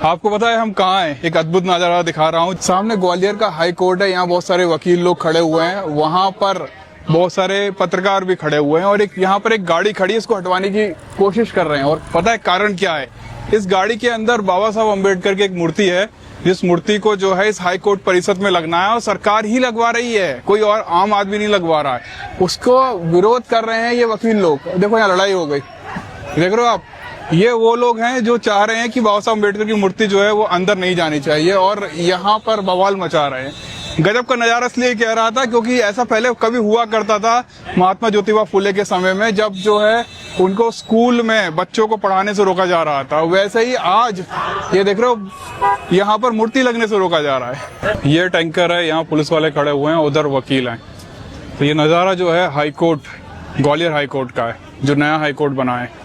आपको पता है हम कहाँ हैं? एक अद्भुत नजारा दिखा रहा हूँ। सामने ग्वालियर का हाई कोर्ट है। यहाँ बहुत सारे वकील लोग खड़े हुए हैं। वहाँ पर बहुत सारे पत्रकार भी खड़े हुए हैं और यहाँ पर एक गाड़ी खड़ी है, इसको हटवाने की कोशिश कर रहे हैं। और पता है कारण क्या है? इस गाड़ी के अंदर बाबा साहब अम्बेडकर की एक मूर्ति है, जिस मूर्ति को जो है इस हाई कोर्ट परिसर में लगना है और सरकार ही लगवा रही है, कोई और आम आदमी नहीं लगवा रहा है। उसको विरोध कर रहे हैं ये वकील लोग। देखो यहाँ लड़ाई हो गई, देख रहे हो आप। ये वो लोग हैं जो चाह रहे हैं कि बाबा साहब अम्बेडकर की मूर्ति जो है वो अंदर नहीं जानी चाहिए और यहाँ पर बवाल मचा रहे हैं। गजब का नजारा इसलिए कह रहा था क्योंकि ऐसा पहले कभी हुआ करता था महात्मा ज्योतिबा फुले के समय में, जब जो है उनको स्कूल में बच्चों को पढ़ाने से रोका जा रहा था। वैसे ही आज ये देख रहे हो यहाँ पर मूर्ति लगने से रोका जा रहा है। ये टैंकर है, यहाँ पुलिस वाले खड़े हुए हैं, उधर वकील हैं। तो ये नजारा जो है high court, Gwalior high court का है, जो नया हाई कोर्ट बना है।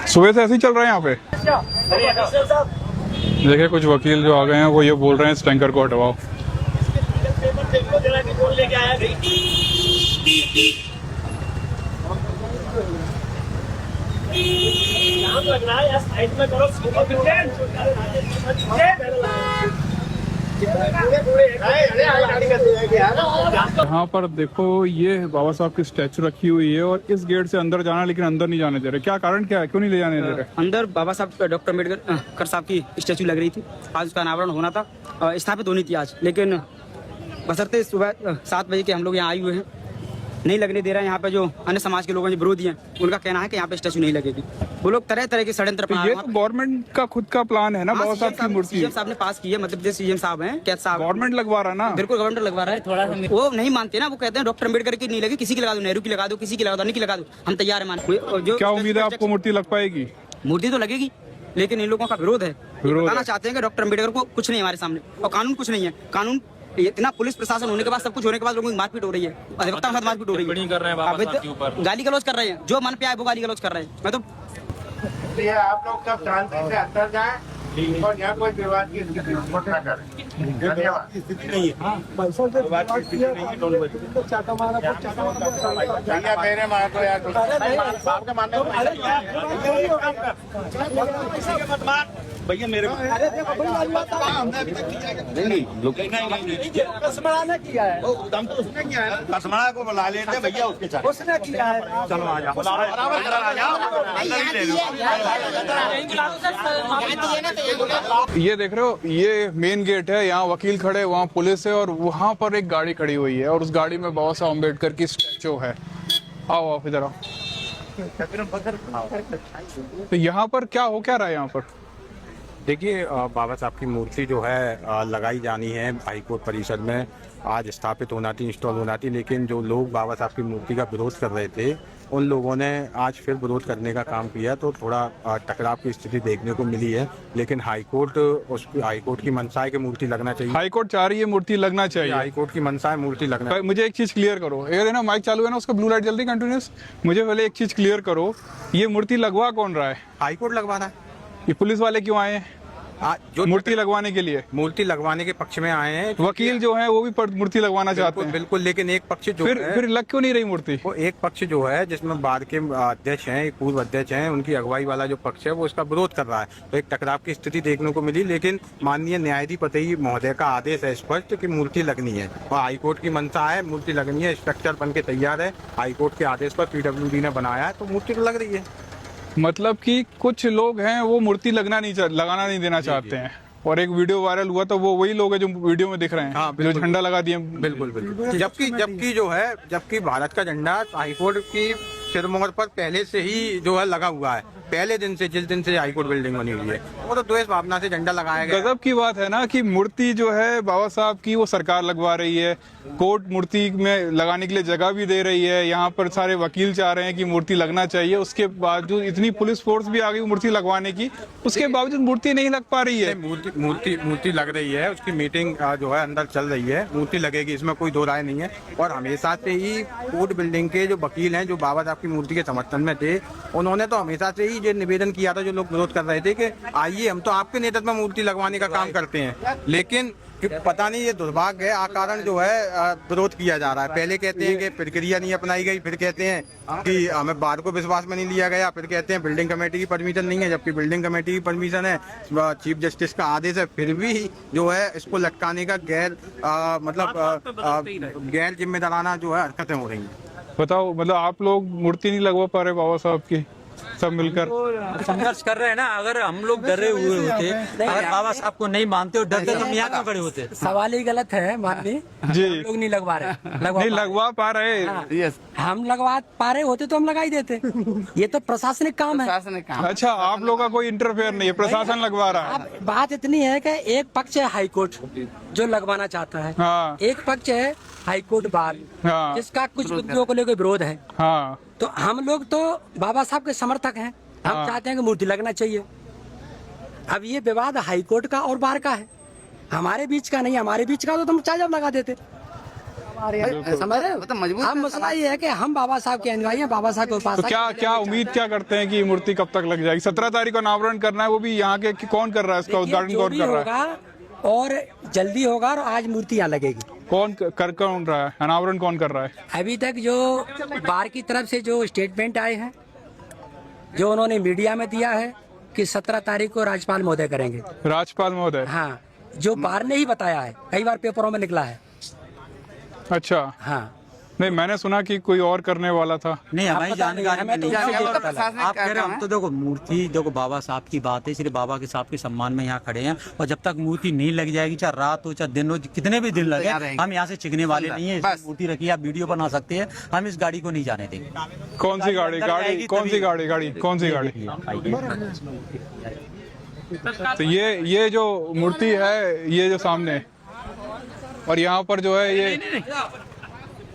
सुबह से ऐसे ही चल रहा है यहाँ पे। देखिए कुछ वकील जो आ गए हैं वो ये बोल रहे हैं इस टैंकर को हटवाओ। यहाँ पर देखो ये बाबा साहब की स्टैचू रखी हुई है और इस गेट से अंदर जाना, लेकिन अंदर नहीं जाने दे रहे। क्या कारण क्या है, क्यों नहीं ले जाने दे रहे? अंदर बाबा साहब डॉक्टर अम्बेडकर साहब की स्टैचू लग रही थी। आज उसका अनावरण होना था, स्थापित होनी थी आज, लेकिन बशर्ते सुबह 7 बजे के हम लोग यहाँ आए हुए हैं, नहीं लगने दे रहे हैं। यहाँ पे जो अन्य समाज के लोग हैं, जो विरोधी हैं, उनका कहना है कि यहाँ पे स्टैचू नहीं लगेगी। वो लोग तरह तरह के षड्यंत्र तो ये तो गवर्नमेंट का खुद का प्लान है ना। बाबा साहब की मूर्ति सीएम साहब ने पास की है, मध्य प्रदेश सीएम साहब हैं, कैद साहब। गवर्नमेंट लगवा रहा है ना। बिल्कुल गवर्नमेंट लगवा रहा है। थोड़ा वो नहीं मानते ना, वो कहते हैं डॉक्टर अम्बेडकर की नहीं लगी, किसी की लगा दो, नेहरू की लगा दो, किसी की लगा दो, अन्य की लगा दो, हम तैयार है मानने। जो क्या उम्मीद है आपको मूर्ति लग पाएगी? मूर्ति तो लगेगी, लेकिन इन लोगों का विरोध है। बताना चाहते हैं कि डॉक्टर अम्बेडकर को कुछ नहीं हमारे सामने, और कानून कुछ नहीं है। कानून इतना पुलिस प्रशासन होने के बाद, सब कुछ होने के बाद लोगों की मारपीट हो रही है, अधिवक्ता के साथ मारपीट हो रही है, कर रहे हैं बाबा साहब के ऊपर, गाली गलौज कर रहे हैं, जो मन पे आए वो गाली गलौज कर रहे हैं। मैं तो आप लोग सब शांति से अंदर जाएं और यहाँ कोई विवाद की स्थिति उत्पन्न न करें। धन्यवाद। मेरे मार दो यार, आपके मानने भैया मेरे कसमड़ा को बुला लेते भैया, उसके साथ उसने किया है। चलो आ जाओ, ये देख रहे हो ये मेन गेट है, यहाँ वकील खड़े, वहाँ पुलिस है और वहाँ पर एक गाड़ी खड़ी हुई है और उस गाड़ी में बाबा साहब अम्बेडकर की स्टैचू है। आओ आप इधर आओ। तो यहाँ पर क्या हो क्या रहा है यहाँ पर? देखिए बाबा साहब की मूर्ति जो है लगाई जानी है हाई कोर्ट परिसर में, आज स्थापित होना थी, इंस्टॉल होना थी, लेकिन जो लोग बाबा साहब की मूर्ति का विरोध कर रहे थे उन लोगों ने आज फिर विरोध करने का काम किया, तो थोड़ा टकराव की स्थिति देखने को मिली है। लेकिन हाई कोर्ट की मंशा है कि मूर्ति लगना चाहिए। हाई कोर्ट चाह रही है मूर्ति लगना चाहिए। हाई कोर्ट की मंशा है मूर्ति लगना चाहिए। मुझे एक चीज क्लियर करो, ये ना माइक चालू है ना, उसका ब्लू लाइट जल्दी कंटिन्यूस। मुझे पहले एक चीज क्लियर करो, ये मूर्ति लगवा कौन रहा है? हाई कोर्ट लगवा रहा है। ये पुलिस वाले क्यों आए हैं जो मूर्ति लगवाने के लिए? मूर्ति लगवाने के पक्ष में आए हैं। वकील जो है वो भी मूर्ति लगवाना चाहते हैं। बिल्कुल, लेकिन एक पक्ष जो फिर लग क्यों नहीं रही मूर्ति? वो एक पक्ष जो है जिसमें बाद के अध्यक्ष हैं, एक पूर्व अध्यक्ष हैं, उनकी अगुवाई वाला जो पक्ष है वो इसका विरोध कर रहा है, तो एक टकराव की स्थिति देखने को मिली। लेकिन माननीय न्यायाधीश महोदय का आदेश है स्पष्ट कि मूर्ति लगनी है और हाईकोर्ट की मंशा है, मूर्ति लगनी है, स्ट्रक्चर बन के तैयार है, हाईकोर्ट के आदेश पर PWD ने बनाया है, तो मूर्ति तो लग रही है। मतलब कि कुछ लोग हैं वो मूर्ति लगाना नहीं देना चाहते हैं। और एक वीडियो वायरल हुआ तो वो वही लोग हैं जो वीडियो में दिख रहे हैं। हाँ, जो झंडा लगा दिए। बिल्कुल। जबकि भारत का झंडा हाईकोर्ट की सिरमौर पर पहले से ही जो है लगा हुआ है, पहले दिन से, जिस दिन से हाईकोर्ट बिल्डिंग बनी हुई है, वो तो द्वेष भावना से झंडा लगाया गया। गजब की बात है ना कि मूर्ति जो है बाबा साहब की वो सरकार लगवा रही है, कोर्ट मूर्ति में लगाने के लिए जगह भी दे रही है, यहाँ पर सारे वकील चाह रहे हैं कि मूर्ति लगना चाहिए, उसके बावजूद इतनी पुलिस फोर्स भी आ गई मूर्ति लगवाने की, उसके बावजूद मूर्ति नहीं लग पा रही है। मूर्ति लग रही है, उसकी मीटिंग जो है अंदर चल रही है, मूर्ति लगेगी, इसमें कोई दो राय नहीं है। और हमेशा से ही कोर्ट बिल्डिंग के जो वकील हैं, जो बाबा साहब की मूर्ति के समर्थन में थे, उन्होंने तो हमेशा से ही ये निवेदन किया था, जो लोग विरोध कर रहे थे कि आइए हम तो आपके नेतृत्व में मूर्ति लगवाने का काम करते हैं, लेकिन कि पता नहीं ये दुर्भाग्य है, कारण जो है विरोध किया जा रहा है। पहले कहते हैं कि प्रक्रिया नहीं अपनाई गई, फिर कहते हैं कि हमें बार को विश्वास में नहीं लिया गया, फिर कहते हैं बिल्डिंग कमेटी की परमिशन नहीं है, जबकि बिल्डिंग कमेटी की परमिशन है, चीफ जस्टिस का आदेश है, फिर भी जो है इसको लटकाने का गैर जिम्मेदाराना जो है हरकतें हो रही हैं। बताओ, मतलब आप लोग मूर्ति नहीं लगवा पा रहे बाबा साहब की, सब मिलकर संघर्ष कर रहे हैं ना। अगर हम लोग डरे हुए होते, अगर बाबा साहब को नहीं मानते और डरते तो हम यहाँ क्यों खड़े होते? सवाल ही गलत है माननीय जी। हम लोग नहीं लगवा रहे, नहीं लगवा पा रहे। हम लगवा पा रहे होते तो हम लगा ही देते। ये तो प्रशासनिक काम है। अच्छा, आप लोग का कोई इंटरफेयर नहीं है, प्रशासन लगवा रहा है। अब बात इतनी है कि एक पक्ष है हाई कोर्ट जो लगवाना चाहता है, हाँ। एक पक्ष है हाई कोर्ट बार हाँ। जिसका कुछ मुद्दों को लेकर विरोध है। हाँ। तो हम लोग तो बाबा साहब के समर्थक हैं, हम हाँ। चाहते हैं कि मूर्ति लगना चाहिए। अब ये विवाद हाई कोर्ट का और बार का है, हमारे बीच का नहीं। हमारे बीच का तो तुम चाहे जब लगा देते। समझ रहे हो? हम मसला ये है कि हम बाबा साहब के अनुयायी हैं, बाबा साहब के तो उपासक। क्या उम्मीद क्या करते हैं कि ये मूर्ति कब तक लग जाएगी? 17 तारीख को अनावरण करना है, वो भी यहाँ के कि कौन कर रहा है इसका उद्घाटन? जो कौन भी कर रहा है? होगा और जल्दी होगा और आज मूर्ति यहाँ लगेगी। कौन रहा है अनावरण? कौन कर रहा है? अभी तक जो बार की तरफ से जो स्टेटमेंट आए हैं, जो उन्होंने मीडिया में दिया है कि 17 तारीख को राज्यपाल महोदय करेंगे। राज्यपाल महोदय? हाँ, जो बार ने ही बताया है, कई बार पेपरों में निकला है। अच्छा। हाँ, नहीं, मैंने सुना कि कोई और करने वाला था। नहीं, हमारी पता नहीं, जानकारी हमें में तो नहीं उससे है। ये पता लगा। आप कह रहे हैं हम तो देखो मूर्ति, देखो बाबा साहब की बात है, सिर्फ बाबा के साहब के सम्मान में यहाँ खड़े हैं, और जब तक मूर्ति नहीं लग जाएगी, चाहे रात हो चाहे दिन हो, कितने भी दिन लगे, हम यहाँ से चिकने वाले नहीं है। मूर्ति रखी, आप वीडियो बना सकते हैं, हम इस गाड़ी को नहीं जाने देंगे। कौन सी गाड़ी? कौन सी गाड़ी? तो ये जो मूर्ति है, ये जो सामने, और यहाँ पर जो है ये,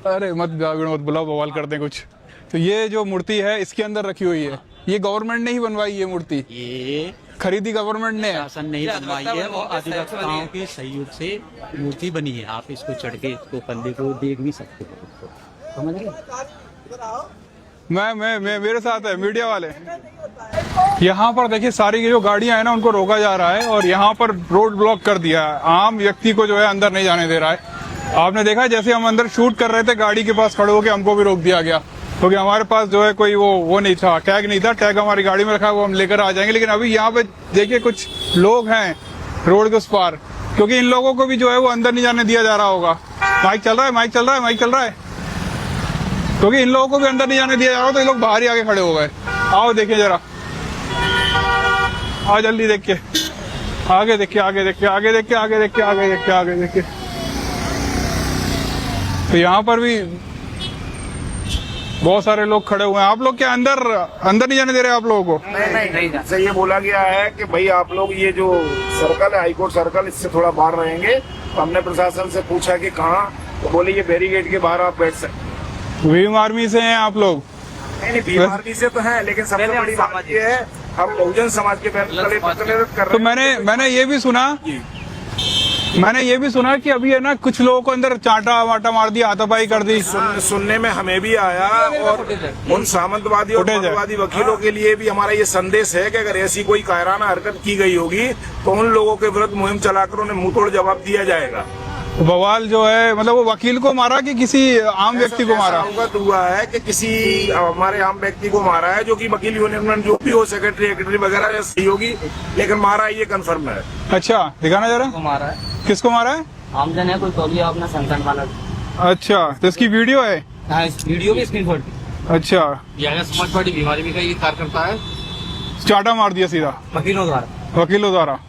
अरे मत बुलाओ, बवाल करते हैं कुछ। तो ये जो मूर्ति है इसके अंदर रखी हुई है, ये गवर्नमेंट ने ही बनवाई है मूर्ति? ये खरीदी गवर्नमेंट ने? शासन नहीं बनवाई है, वो अधिवक्ताओं के सहयोग से मूर्ति बनी है। आप इसको चढ़ के इसको कंधे को देख भी सकते हो, समझ रहे? मैं मेरे साथ है मीडिया वाले। यहाँ पर देखिए, सारी जो गाड़ियां हैं ना, उनको रोका जा रहा है और यहाँ पर रोड ब्लॉक कर दिया है। आम व्यक्ति को जो है अंदर नहीं जाने दे रहा है। आपने देखा, जैसे हम अंदर शूट कर रहे थे, गाड़ी के पास खड़े होकर हमको भी रोक दिया गया, क्योंकि हमारे पास जो है कोई वो नहीं था, टैग नहीं था। टैग हमारी गाड़ी में रखा, वो हम लेकर आ जाएंगे। लेकिन अभी यहाँ पे देखिए, कुछ लोग हैं रोड के उस पार, क्योंकि इन लोगों को भी जो है वो अंदर नहीं जाने दिया जा रहा होगा। माइक चल रहा है, क्योंकि इन लोगों को भी अंदर नहीं जाने दिया जा रहा, तो ये लोग बाहर ही आके खड़े हो गए। आओ देखिए जरा, आओ जल्दी देखिए, आगे देखिए। तो यहाँ पर भी बहुत सारे लोग खड़े हुए हैं। आप लोग क्या अंदर नहीं जाने दे रहे आप लोगों को? नहीं, से ये बोला गया है कि भाई आप लोग ये जो सर्कल है, हाईकोर्ट सर्कल, इससे थोड़ा बाहर रहेंगे। तो हमने प्रशासन से पूछा कि कहाँ, तो बोले ये बैरिकेड के बाहर आप बैठ सकते। भीम आर्मी से हैं आप लोग? नहीं, भीम आर्मी से तो है, लेकिन सबसे बड़ी बात ये है, हम बहुजन समाज के तले कर रहे हैं। तो मैंने ये भी सुना कि अभी है ना, कुछ लोगों को अंदर चाटा वाटा मार दिया, हाथापाई कर दी। सुनने में हमें भी आया, और उन सामंतवादी और मौलवादी वकीलों के लिए भी हमारा ये संदेश है कि अगर ऐसी कोई कायराना हरकत की गई होगी तो उन लोगों के विरुद्ध मुहिम चलाकर उन्हें मुंहतोड़ जवाब दिया जाएगा। बवाल जो है, मतलब वो वकील को मारा कि किसी आम व्यक्ति को मारा? अवगत हुआ है कि किसी हमारे आम व्यक्ति को मारा है, जो कि वकील यूनियन जो भी हो, सेक्रेटरी वगैरह होगी, लेकिन मारा ये कंफर्म है। अच्छा, दिखाना जरा। मारा है, किसको मारा है? आमजन है, कोई तौलिया अपना संतान वाला। अच्छा, तो इसकी वीडियो है? हाँ, इस वीडियो की स्क्रीनशॉट। अच्छा, यह समाजवादी बीमारी भी का ये कार्यकर्ता है, चाटा मार दिया सीधा वकीलों द्वारा।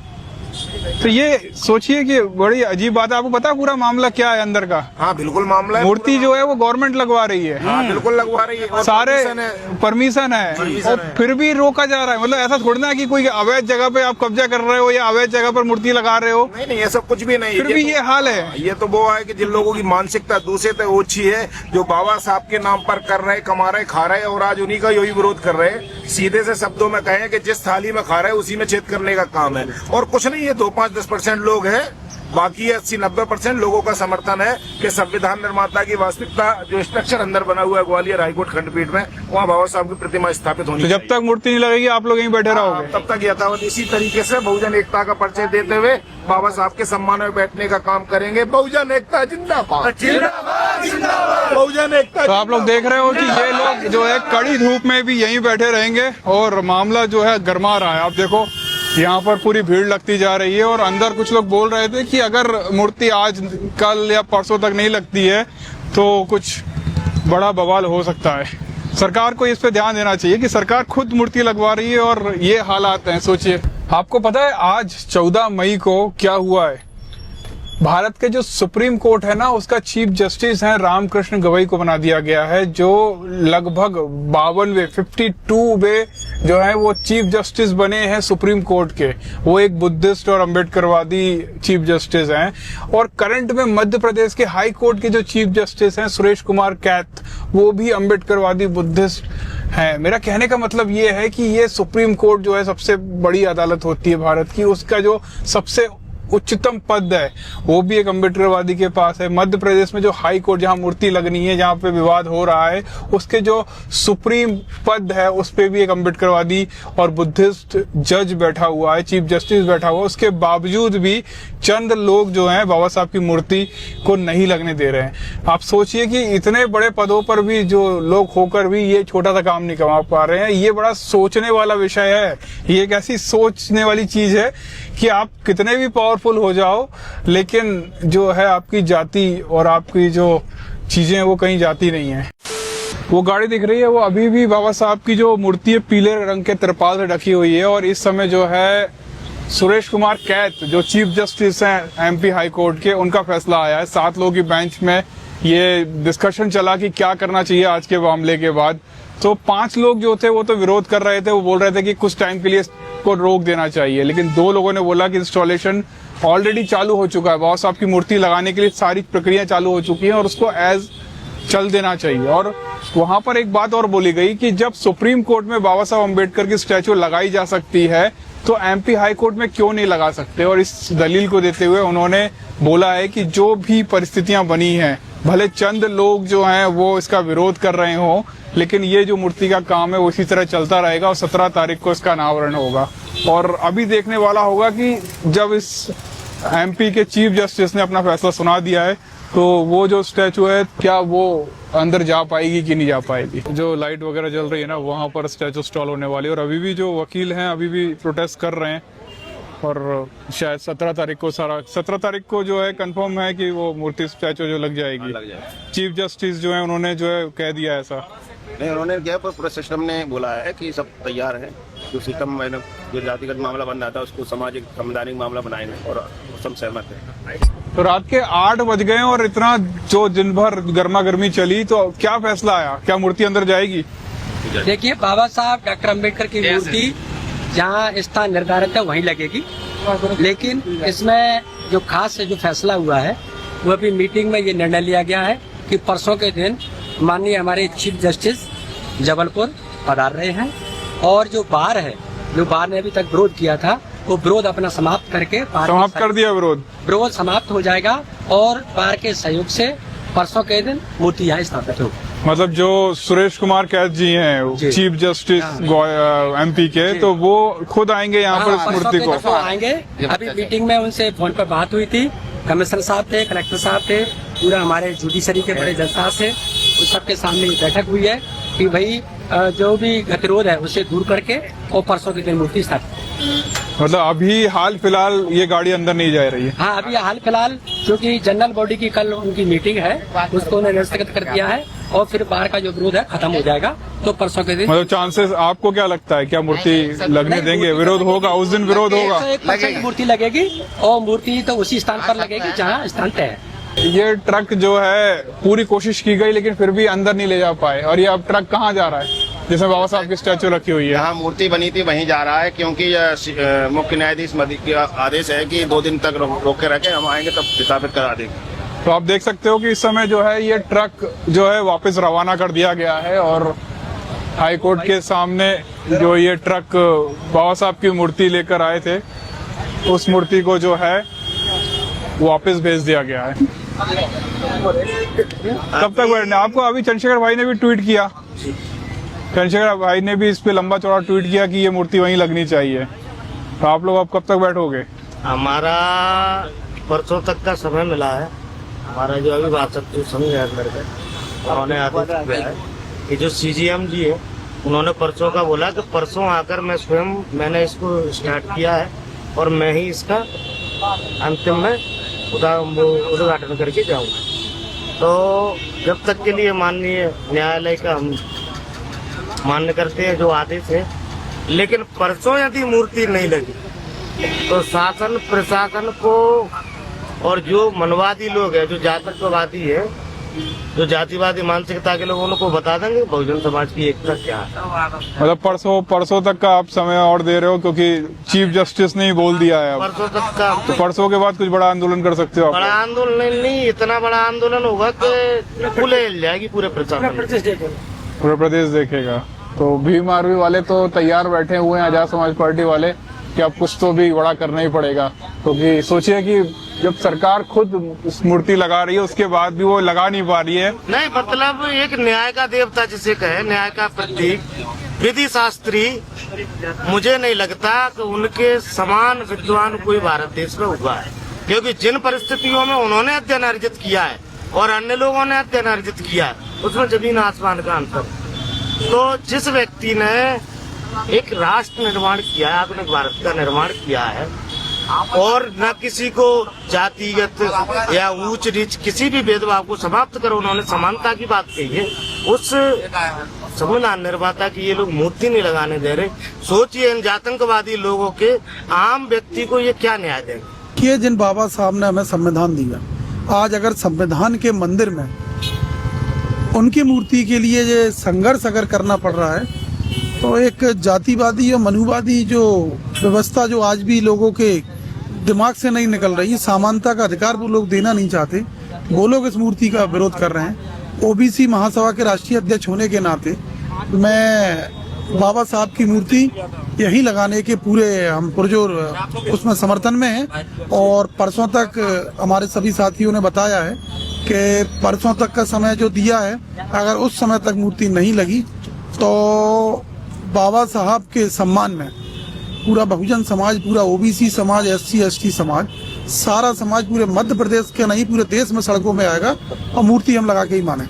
तो ये सोचिए कि बड़ी अजीब बात है। आपको पता है पूरा मामला क्या है अंदर का? हाँ, बिल्कुल मामला है। मूर्ति जो है वो गवर्नमेंट लगवा रही है। हाँ, बिल्कुल लगवा रही है, और सारे परमिशन है, और फिर भी रोका जा रहा है। मतलब ऐसा थोड़ी ना कि कोई अवैध जगह पे आप कब्जा कर रहे हो या अवैध जगह पर मूर्ति लगा रहे हो। नहीं, ऐसा कुछ भी नहीं। फिर भी ये हाल है। ये तो वो है कि जिन लोगों की मानसिकता दूषित है, ओछी है, जो बाबा साहब के नाम पर कर रहे, कमा रहे, खा रहे, और आज उन्हीं का यही विरोध कर रहे हैं। सीधे से शब्दों में कहें कि जिस थाली में खा रहे उसी में छेद करने का काम है, और कुछ नहीं। ये 2-5-10% लोग हैं बाकी 80-90% लोगों का समर्थन है कि संविधान निर्माता की वास्तविकता जो स्ट्रक्चर अंदर बना हुआ है ग्वालियर हाईकोर्ट खंडपीठ में, वहाँ बाबा साहब की प्रतिमा स्थापित होनी तो जब तक मूर्ति नहीं लगेगी आप लोग यहीं बैठे रहोगे? तब तक यथावत इसी तरीके से बहुजन एकता का परिचय देते हुए बाबा साहब के सम्मान में बैठने का काम करेंगे। बहुजन एकता जिंदाबाद, जिंदाबाद, जिंदाबाद, बहुजन एकता। तो आप लोग देख रहे हो कि ये लोग जो है कड़ी धूप में भी यहीं बैठे रहेंगे और मामला जो है गर्मा रहा है। आप देखो यहाँ पर पूरी भीड़ लगती जा रही है और अंदर कुछ लोग बोल रहे थे कि अगर मूर्ति आज कल या परसों तक नहीं लगती है तो कुछ बड़ा बवाल हो सकता है। सरकार को इस पे ध्यान देना चाहिए कि सरकार खुद मूर्ति लगवा रही है और ये हालात हैं। सोचिए, आपको पता है आज 14 मई को क्या हुआ है? भारत के जो सुप्रीम कोर्ट है ना, उसका चीफ जस्टिस है रामकृष्ण गवई को बना दिया गया है, जो लगभग 52 जो है वो चीफ जस्टिस बने हैं सुप्रीम कोर्ट के। वो एक बुद्धिस्ट और अम्बेडकरवादी चीफ जस्टिस हैं। और करंट में मध्य प्रदेश के हाई कोर्ट के जो चीफ जस्टिस हैं सुरेश कुमार कैथ, वो भी अम्बेडकरवादी बुद्धिस्ट हैं। मेरा कहने का मतलब ये है कि ये सुप्रीम कोर्ट जो है सबसे बड़ी अदालत होती है भारत की, उसका जो सबसे उच्चतम पद है वो भी एक अम्बेडकरवादी के पास है। मध्य प्रदेश में जो हाई कोर्ट जहां मूर्ति लगनी है, जहां पे विवाद हो रहा है, उसके जो सुप्रीम पद है उस पे भी एक अम्बेडकरवादी और बुद्धिस्ट जज बैठा हुआ है, चीफ जस्टिस बैठा हुआ है। उसके बावजूद भी चंद लोग जो हैं बाबा साहब की मूर्ति को नहीं लगने दे रहे हैं। आप सोचिए कि इतने बड़े पदों पर भी जो लोग होकर भी ये छोटा सा काम नहीं कमा पा रहे हैं। ये बड़ा सोचने वाला विषय है। ये एक ऐसी सोचने वाली चीज है कि आप कितने भी पावरफुल हो जाओ, लेकिन जो है आपकी जाति और आपकी जो चीजें हैं वो कहीं जाती नहीं है। वो गाड़ी दिख रही है, वो अभी भी बाबा साहब की जो मूर्ति है पीले रंग के तिरपाल से ढकी हुई है। और इस समय जो है सुरेश कुमार कैथ जो चीफ जस्टिस हैं एमपी हाई कोर्ट के, उनका फैसला आया है। 7 लोगों की बेंच में ये डिस्कशन चला कि क्या करना चाहिए आज के मामले के बाद। तो 5 लोग जो थे वो तो विरोध कर रहे थे, वो बोल रहे थे कि कुछ टाइम के लिए इसको रोक देना चाहिए। लेकिन 2 लोगों ने बोला कि इंस्टॉलेशन ऑलरेडी चालू हो चुका है, बाबा साहब की मूर्ति लगाने के लिए सारी प्रक्रिया चालू हो चुकी है और उसको एज चल देना चाहिए। और वहां पर एक बात और बोली गई कि जब सुप्रीम कोर्ट में बाबा साहब अम्बेडकर की स्टैचू लगाई जा सकती है तो एमपी हाई कोर्ट में क्यों नहीं लगा सकते। और इस दलील को देते हुए उन्होंने बोला है कि जो भी परिस्थितियां बनी हैं, भले चंद लोग जो हैं वो इसका विरोध कर रहे हों, लेकिन ये जो मूर्ति का काम है वो इसी तरह चलता रहेगा और 17 तारीख को इसका अनावरण होगा। और अभी देखने वाला होगा कि जब इस एमपी के चीफ जस्टिस ने अपना फैसला सुना दिया है तो वो जो स्टैचू है क्या वो अंदर जा पाएगी कि नहीं जा पाएगी। जो लाइट वगैरह जल रही है ना, वहां पर स्टैचू स्टॉल होने वाली है। और अभी भी जो वकील हैं अभी भी प्रोटेस्ट कर रहे हैं और शायद 17 तारीख को जो है कंफर्म है कि वो मूर्ति स्टैचू जो लग जाएगी। चीफ जस्टिस जो है उन्होंने जो है कह दिया ऐसा नहीं, उन्होंने क्या पूरा सिस्टम ने बोला है कि सब तैयार है। जो सिस्टम मैंने जो जातिगत मामला बन रहा था उसको सामाजिक संवैधानिक मामला बनाएंगे और सब सहमत है। तो रात के 8 बज गए और इतना जो दिन भर गर्मा गर्मी चली, तो क्या फैसला आया? क्या मूर्ति अंदर जाएगी? देखिए, बाबा साहब डॉक्टर अम्बेडकर की मूर्ति जहाँ स्थान निर्धारित है वहीं लगेगी। लेकिन इसमें जो खास जो फैसला हुआ है वो अभी मीटिंग में ये निर्णय लिया गया है कि परसों के दिन माननीय हमारे चीफ जस्टिस जबलपुर पधार रहे हैं और जो बार है, जो बार ने अभी तक विरोध किया था, वो विरोध अपना समाप्त करके समाप्त कर दिया। विरोध समाप्त हो जाएगा और बार के सहयोग से परसों के दिन मूर्ति यहाँ स्थापित होगी। मतलब जो सुरेश कुमार कैथ जी हैं चीफ जस्टिस एमपी के, तो वो खुद आएंगे यहाँ पर इस मूर्ति को आएंगे। अभी मीटिंग में उनसे फोन पर बात हुई थी, कमिश्नर साहब थे, कलेक्टर साहब थे, पूरा हमारे जुडिशरी के बड़े जज साहब थे, उस सबके सामने बैठक हुई है कि भाई जो भी गतिरोध है उसे दूर करके और परसों के दिन मूर्ति स्थापित। मतलब अभी हाल फिलहाल ये गाड़ी अंदर नहीं जा रही है? हाँ, अभी हाल फिलहाल क्योंकि जनरल बॉडी की कल उनकी मीटिंग है, उसको उन्होंने निरस्त कर दिया है और फिर बाहर का जो विरोध है खत्म हो जाएगा तो परसों के दिन। मतलब चांसेस आपको क्या लगता है, क्या मूर्ति लगने देंगे? विरोध होगा उस दिन, विरोध होगा। 100% मूर्ति लगेगी और मूर्ति तो उसी स्थान पर लगेगी जहाँ स्थान तय है। ये ट्रक जो है पूरी कोशिश की गई लेकिन फिर भी अंदर नहीं ले जा पाए। और ये अब ट्रक कहाँ जा रहा है जिसमें बाबा साहब की स्टैचू रखी हुई है? यहाँ मूर्ति बनी थी वहीं जा रहा है, क्योंकि मुख्य न्यायाधीश का आदेश है कि 2 दिन तक रोके रखे, हम आएंगे तब स्थापित करा देंगे। तो आप देख सकते हो कि इस समय जो है ये ट्रक जो है वापस रवाना कर दिया गया है और हाई कोर्ट के सामने जो ये ट्रक बाबा साहब की मूर्ति लेकर आए थे, उस मूर्ति को जो है वापस भेज दिया गया है। कब तक बैठने आपको? अभी चंद्रशेखर भाई ने भी ट्वीट किया, चंद्रशेखर भाई ने भी इस पे लंबा चौड़ा ट्वीट किया कि ये मूर्ति वहीं लगनी चाहिए। तो आप लोग अब कब तक बैठोगे? हमारा परसों तक का समय मिला है। हमारा जो अभिभाषक जो संघ है अंदर का, उन्होंने आदेश दिया है कि जो CGM जी है उन्होंने परसों का बोला कि परसों आकर मैं स्वयं मैंने इसको स्टार्ट किया है और मैं ही इसका अंतिम में उद्घाटन करके जाऊंगा। तो जब तक के लिए माननीय न्यायालय का हम मान्य करते हैं जो आदेश है, लेकिन परसों यदि मूर्ति नहीं लगी तो शासन प्रशासन को और जो मनवादी लोग हैं, जो जातकवादी है, जो जातिवादी मानसिकता के लोग, उनको बता देंगे बहुजन समाज की एकता क्या है। मतलब परसों तक का आप समय और दे रहे हो, क्योंकि चीफ जस्टिस ने ही बोल दिया है। परसों तक का तो परसों के बाद कुछ बड़ा आंदोलन कर सकते हो आप? बड़ा आंदोलन नहीं, इतना बड़ा आंदोलन होगा कि खुले हिल जाएगी पूरे पूरा प्रदेश देखेगा। तो भीम आर्मी वाले तो तैयार बैठे हुए हैं, आजाद समाज पार्टी वाले, कि अब कुछ तो भी बड़ा करना ही पड़ेगा। क्योंकि सोचिए कि जब सरकार खुद इस मूर्ति लगा रही है उसके बाद भी वो लगा नहीं पा रही है। नहीं, मतलब एक न्याय का देवता जिसे कहे, न्याय का प्रतीक, विधि शास्त्री, मुझे नहीं लगता कि उनके समान विद्वान कोई भारत देश में हुआ है। क्योंकि जिन परिस्थितियों में उन्होंने अध्ययन अर्जित किया है और अन्य लोगों ने अध्ययन अर्जित किया है, उसमें जमीन आसमान का अंतर। तो जिस व्यक्ति ने एक राष्ट्र निर्माण किया है, आधुनिक भारत का निर्माण किया है, और न किसी को जातिगत या ऊंच नीच किसी भी भेदभाव को समाप्त कर उन्होंने समानता की बात कही है, उस संविधान निर्माता की ये लोग मूर्ति नहीं लगाने दे रहे। सोचिए इन आतंकवादी लोगों के आम व्यक्ति को ये क्या न्याय देंगे। ये जिन बाबा साहब ने हमें संविधान दिया, आज अगर संविधान के मंदिर में उनकी मूर्ति के लिए ये संघर्ष अगर करना पड़ रहा है, तो एक जातिवादी और मनुवादी जो व्यवस्था जो आज भी लोगों के दिमाग से नहीं निकल रही, समानता का अधिकार वो लोग देना नहीं चाहते, वो लोग इस मूर्ति का विरोध कर रहे हैं। ओबीसी महासभा के राष्ट्रीय अध्यक्ष होने के नाते मैं बाबा साहब की मूर्ति यहीं लगाने के पूरे हम पुरजोर उसमें समर्थन में हैं। और परसों तक हमारे सभी साथियों ने बताया है कि परसों तक का समय जो दिया है, अगर उस समय तक मूर्ति नहीं लगी तो बाबा साहब के सम्मान में पूरा बहुजन समाज, पूरा ओबीसी समाज, SC ST समाज, सारा समाज पूरे मध्य प्रदेश के नहीं पूरे देश में सड़कों में आएगा और मूर्ति हम लगा के ही माने।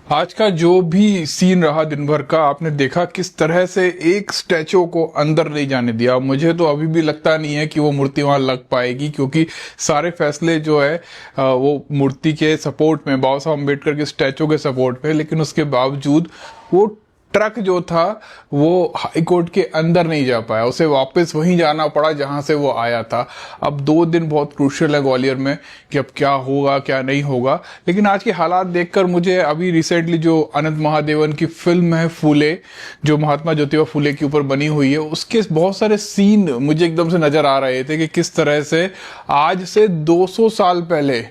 आज का जो भी सीन रहा दिन भर का, आपने देखा किस तरह से एक स्टैचू को अंदर नहीं जाने दिया। मुझे तो अभी भी लगता नहीं है कि वो मूर्ति वहां लग पाएगी, क्योंकि सारे फैसले जो है वो मूर्ति के सपोर्ट में, बाबा साहब अम्बेडकर के स्टैचू के सपोर्ट में, लेकिन उसके बावजूद वो ट्रक जो था वो हाई कोर्ट के अंदर नहीं जा पाया, उसे वापस वहीं जाना पड़ा जहां से वो आया था। अब 2 दिन बहुत क्रूशियल है ग्वालियर में कि अब क्या होगा क्या नहीं होगा। लेकिन आज के हालात देखकर मुझे अभी रिसेंटली जो अनंत महादेवन की फिल्म है फूले, जो महात्मा ज्योतिबा फूले के ऊपर बनी हुई है, उसके बहुत सारे सीन मुझे एकदम से नजर आ रहे थे कि किस तरह से आज से 200 साल पहले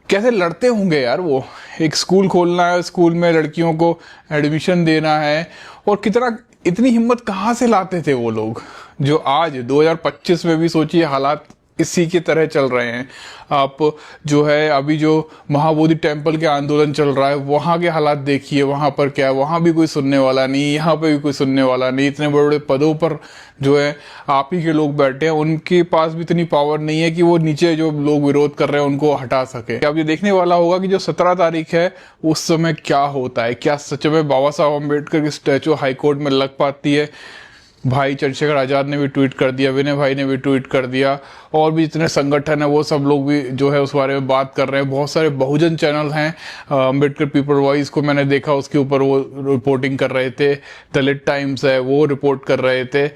कैसे लड़ते होंगे यार। वो एक स्कूल खोलना है, स्कूल में लड़कियों को एडमिशन देना है, और कितना इतनी हिम्मत कहाँ से लाते थे वो लोग, जो आज 2025 में भी सोचिए हालात इसी की तरह चल रहे हैं। आप जो है अभी जो महाबोधि टेम्पल के आंदोलन चल रहा है, वहाँ के हालात देखिए, वहाँ पर क्या है, वहाँ भी कोई सुनने वाला नहीं, यहाँ पे भी कोई सुनने वाला नहीं। इतने बड़े बड़े पदों पर जो है आप ही के लोग बैठे हैं, उनके पास भी इतनी पावर नहीं है कि वो नीचे जो लोग विरोध कर रहे हैं उनको हटा सके। अब ये देखने वाला होगा कि जो 17 तारीख है उस समय क्या होता है, क्या सच में बाबा साहब अम्बेडकर की स्टैचू हाईकोर्ट में लग पाती है। भाई चंद्रशेखर आजाद ने भी ट्वीट कर दिया, विनय भाई ने भी ट्वीट कर दिया, और भी जितने संगठन है वो सब लोग भी जो है उस बारे में बात कर रहे हैं। बहुत सारे बहुजन चैनल हैं, अम्बेडकर पीपल वॉइस को मैंने देखा, उसके ऊपर वो रिपोर्टिंग कर रहे थे, दलित टाइम्स है वो रिपोर्ट कर रहे थे।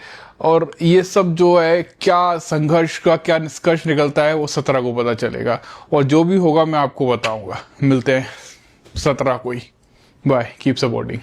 और ये सब जो है क्या संघर्ष का क्या निष्कर्ष निकलता है वो 17 को पता चलेगा, और जो भी होगा मैं आपको बताऊंगा। मिलते हैं 17 को ही। Bye, keep supporting.